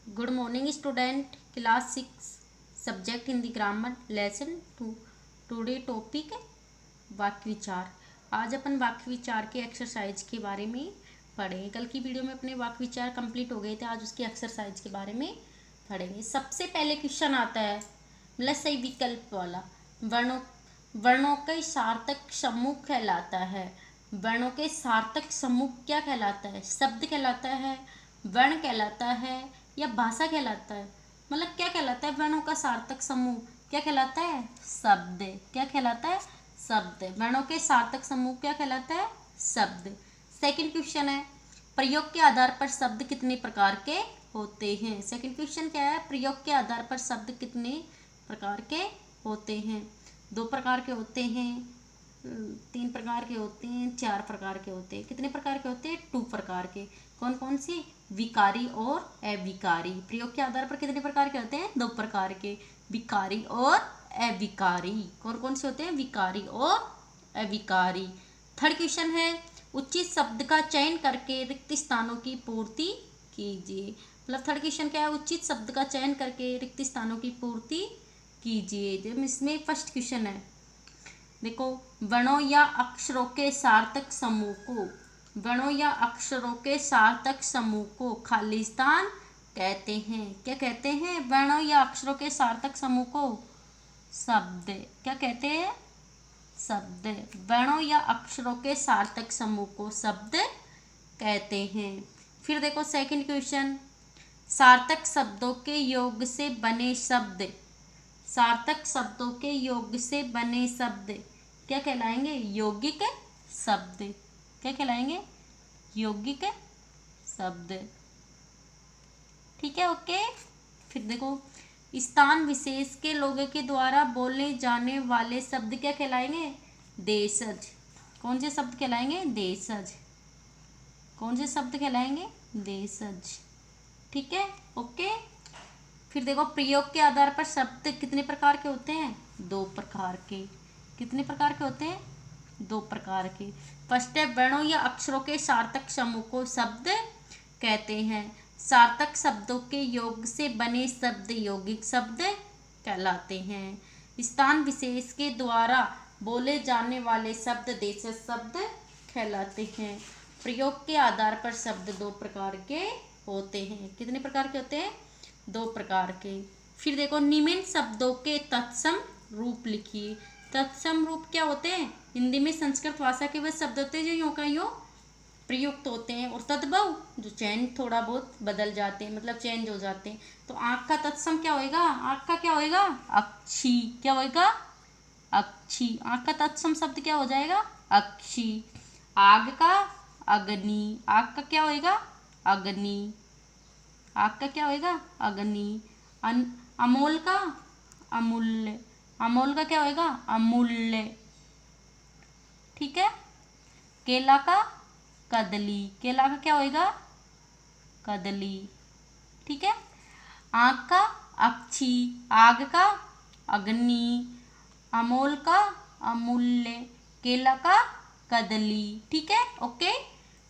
Good morning student, class 6 subject Hindi grammar lesson 2। Today topic वाक्य विचार। आज अपन वाक्य विचार के एक्सरसाइज के बारे में पढ़ेंगे। कल की वीडियो में अपने वाक्य विचार कंप्लीट हो गए थे, आज उसकी एक्सरसाइज के बारे में पढ़ेंगे। सबसे पहले क्वेश्चन आता है मतलब सही विकल्प वाला, वर्णों के सार्थक समूह कहलाता है। वर्णों के सार्थक समूह क्या कहलाता है? शब्द कहलाता है, वर्ण कहलाता है या भाषा कहलाता है? मतलब क्या कहलाता है? वर्णों का सार्थक समूह क्या कहलाता है? शब्द। क्या कहलाता है? शब्द। वर्णों के सार्थक समूह क्या कहलाता है? शब्द। सेकंड क्वेश्चन है, प्रयोग के आधार पर शब्द कितने प्रकार के होते हैं? सेकंड क्वेश्चन क्या है? प्रयोग के आधार पर शब्द कितने प्रकार के होते हैं? 2 प्रकार के होते हैं, 3 प्रकार के होते हैं, 4 प्रकार के होते हैं। कितने प्रकार के होते हैं? 2 प्रकार के। कौन कौन से? विकारी और अविकारी। प्रयोग के आधार पर कितने प्रकार के होते हैं? 2 प्रकार के, विकारी और अविकारी। कौन कौन से होते हैं? विकारी और अविकारी। थर्ड क्वेश्चन है, उचित शब्द का चयन करके रिक्त स्थानों की पूर्ति कीजिए। मतलब थर्ड क्वेश्चन क्या है? उचित शब्द का चयन करके रिक्त स्थानों की पूर्ति कीजिए। जब इसमें फर्स्ट क्वेश्चन है, देखो, वर्णों या अक्षरों के सार्थक समूह को, वर्णों या अक्षरों के सार्थक समूह को खाली स्थान कहते हैं। क्या कहते हैं? वर्णों या अक्षरों के सार्थक समूह को शब्द। क्या कहते हैं? शब्द। वर्णों या अक्षरों के सार्थक समूह को शब्द कहते हैं। फिर देखो सेकंड क्वेश्चन, सार्थक शब्दों के योग से बने शब्द, सार्थक शब्दों के योग से बने शब्द क्या कहलाएंगे? यौगिक शब्द। क्या कहलाएंगे? यौगिक शब्द। ठीक है, ओके। फिर देखो, स्थान विशेष के लोगों के द्वारा बोले जाने वाले शब्द क्या कहलाएंगे? देशज। कौन से शब्द कहलाएंगे? देशज। कौन से शब्द कहलाएंगे? देशज। ठीक है, ओके। फिर देखो, प्रयोग के आधार पर शब्द कितने प्रकार के होते हैं? 2 प्रकार के। कितने प्रकार के होते हैं? 2 प्रकार के। फर्स्ट है, वर्णों या अक्षरों के सार्थक समूह को शब्द कहते हैं। सार्थक शब्दों के योग से बने शब्द यौगिक शब्द कहलाते हैं। स्थान विशेष के द्वारा बोले जाने वाले शब्द देशज शब्द कहलाते हैं। प्रयोग के आधार पर शब्द 2 प्रकार के होते हैं। कितने प्रकार के होते हैं? 2 प्रकार के। फिर देखो, निम्न शब्दों के तत्सम रूप लिखिए। तत्सम रूप क्या होते हैं? हिंदी में संस्कृत भाषा के वह शब्द होते हैं जो यूं का यूं प्रयुक्त होते हैं, और तद्भव जो चेंज थोड़ा बहुत बदल जाते हैं, मतलब चेंज हो जाते हैं। तो आँख का तत्सम क्या होएगा? आँख का क्या होएगा? अक्षी। क्या होएगा? अक्षी। आँख का तत्सम शब्द क्या हो जाएगा? अक्षी। आग का अग्नि। आग का क्या होएगा? अग्नि। आग का क्या होएगा? अग्नि। अमोल का अमूल्य। अमोल का क्या होएगा? अमूल्य। ठीक है। केला का कदली। केला का क्या होएगा? कदली। ठीक है। आग का अक्षी, आग का अग्नि, अमोल का अमूल्य, केला का कदली। ठीक है, ओके।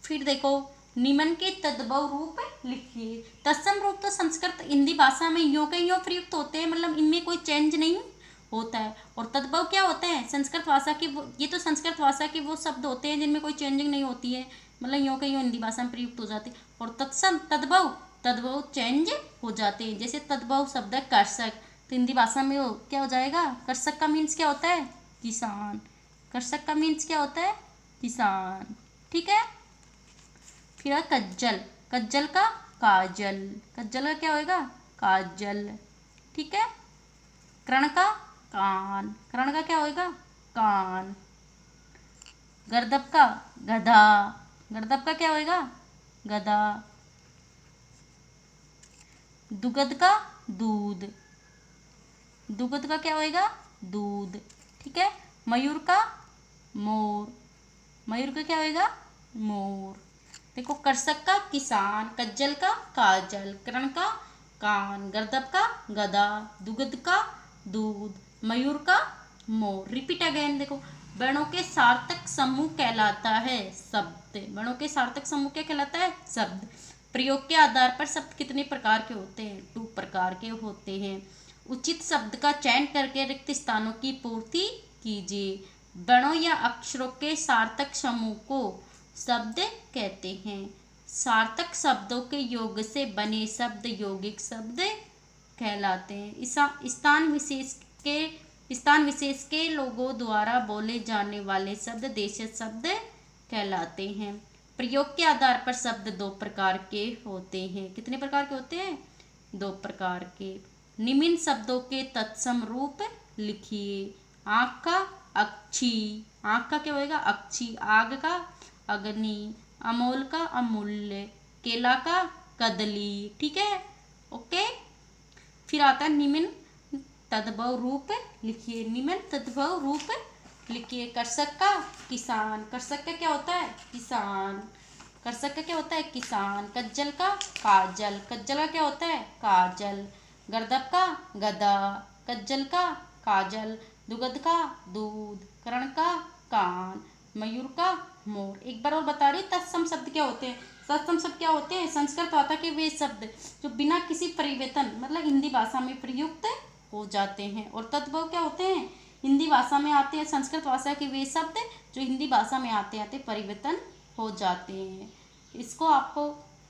फिर देखो, निम्न के तद्भव रूप लिखिए। तत्सम रूप तो संस्कृत हिंदी भाषा में यों के यों प्रयुक्त होते हैं, मतलब इनमें कोई चेंज नहीं होता है। और तद्भव क्या होता है? संस्कृत भाषा की ये तो संस्कृत भाषा के वो शब्द होते हैं जिनमें कोई चेंजिंग नहीं होती है, मतलब यों के यों हिंदी भाषा में प्रयुक्त हो जाते हैं। और तत्सम तद्भव, तद्भव चेंज हो जाते हैं। जैसे तद्भव शब्द है कर्षक, तो हिंदी भाषा में वो क्या हो जाएगा? कर्षक का मीन्स क्या होता है? किसान। कर्षक का मीन्स क्या होता है? किसान। ठीक है। फिर है कज्जल। कज्जल का काजल। कज्जल का क्या होएगा? काजल। ठीक है। कर्ण का कान। कर्ण का क्या होएगा? कान। गर्दभ का गधा। गर्दभ का क्या होएगा? गधा। दुगध का दूध। दुगध का क्या होएगा? दूध। ठीक है। मयूर का मोर। मयूर का क्या होएगा? मोर। देखो, कर्षक का किसान, कज्जल का काजल, कर्ण का कान, गर्दभ का गधा, दुगध का दूध, मयूर का मोर। Repeat again. देखो, वर्णों के सार्थक समूह कहलाता है शब्द। वर्णों के सार्थक समूह क्या कहलाता है? शब्द। प्रयोग के आधार पर शब्द कितने प्रकार के होते हैं? 2 प्रकार के होते हैं। उचित शब्द का चयन करके रिक्त स्थानों की पूर्ति कीजिए। वर्णों या अक्षरों के सार्थक समूह को शब्द कहते हैं। सार्थक शब्दों के योग से बने शब्द यौगिक शब्द कहलाते हैं। स्थान विशेष के लोगों द्वारा बोले जाने वाले शब्द देशज शब्द कहलाते हैं। प्रयोग के आधार पर शब्द 2 प्रकार के होते हैं। कितने प्रकार के होते हैं? 2 प्रकार के। निम्न शब्दों के तत्सम रूप लिखिए। आँख का अक्षी, आँख का क्या होएगा? अक्षी। आग का अग्नि, अमोल का अमूल्य, केला का कदली। ठीक है, ओके। फिर आता है निम्न तद्भव रूप लिखिए। निम्न तद्भव रूप लिखिए। कर्षक का किसान, कर्षक का क्या होता है? किसान। कर्षक का क्या होता है? किसान। कज्जल का काजल, कज्जल का क्या होता है? काजल। गर्दभ का गधा, कज्जल का काजल। दुगध का दूध, कर्ण का कान, मयूर का मोर। एक बार और बता रही हूँ, तत्सम शब्द क्या होते हैं? तत्सम शब्द क्या होते हैं? संस्कृत भाषा के वे शब्द जो बिना किसी परिवर्तन मतलब हिंदी भाषा में प्रयुक्त हो जाते हैं। और तद्भव क्या होते हैं? हिंदी भाषा में आते हैं। संस्कृत भाषा के वे शब्द जो हिंदी भाषा में आते आते परिवर्तन हो जाते हैं। इसको आपको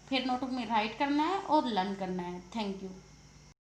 फिर नोटबुक में राइट करना है और लर्न करना है। Thank you.